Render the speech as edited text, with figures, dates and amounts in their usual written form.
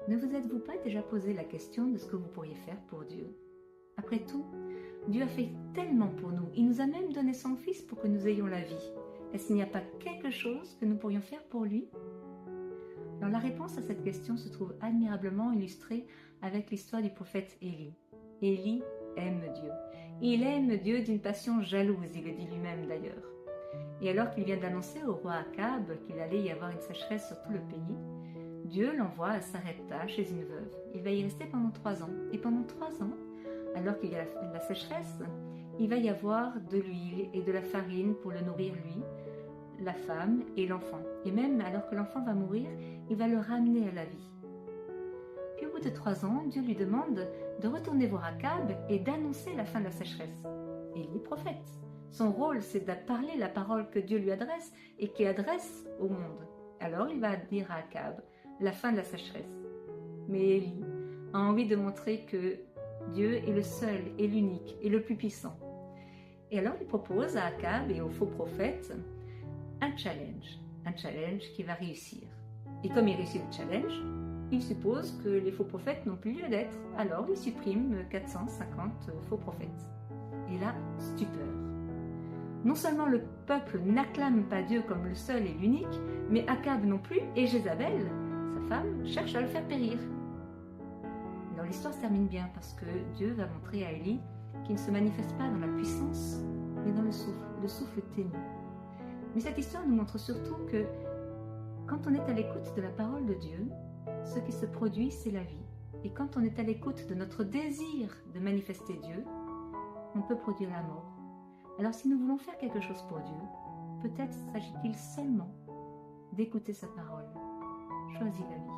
Ne vous êtes-vous pas déjà posé la question de ce que vous pourriez faire pour Dieu? Après tout, Dieu a fait tellement pour nous. Il nous a même donné son Fils pour que nous ayons la vie. Est-ce qu'il n'y a pas quelque chose que nous pourrions faire pour lui? Alors la réponse à cette question se trouve admirablement illustrée avec l'histoire du prophète Élie. Élie aime Dieu. Il aime Dieu d'une passion jalouse, il le dit lui-même d'ailleurs. Et alors qu'il vient d'annoncer au roi Akab qu'il allait y avoir une sécheresse sur tout le pays, Dieu l'envoie à Sarepta chez une veuve. Il va y rester pendant 3 ans. Et pendant 3 ans, alors qu'il y a la sécheresse, il va y avoir de l'huile et de la farine pour le nourrir lui, la femme et l'enfant. Et même alors que l'enfant va mourir, il va le ramener à la vie. Puis au bout de 3 ans, Dieu lui demande de retourner voir Akab et d'annoncer la fin de la sécheresse. Et il est prophète. Son rôle, c'est de parler la parole que Dieu lui adresse et qu'il adresse au monde. Alors il va dire à Akab la fin de la sécheresse. Mais Élie a envie de montrer que Dieu est le seul et l'unique et le plus puissant. Et alors il propose à Akab et aux faux prophètes un challenge qui va réussir. Et comme il réussit le challenge, il suppose que les faux prophètes n'ont plus lieu d'être. Alors il supprime 450 faux prophètes. Et là, stupeur. Non seulement le peuple n'acclame pas Dieu comme le seul et l'unique, mais Akab non plus et Jézabel, sa femme, cherche à le faire périr. Alors l'histoire se termine bien parce que Dieu va montrer à Élie qu'il ne se manifeste pas dans la puissance, mais dans le souffle ténu. Mais cette histoire nous montre surtout que quand on est à l'écoute de la parole de Dieu, ce qui se produit, c'est la vie. Et quand on est à l'écoute de notre désir de manifester Dieu, on peut produire la mort. Alors si nous voulons faire quelque chose pour Dieu, peut-être s'agit-il seulement d'écouter sa parole. Choisis la vie.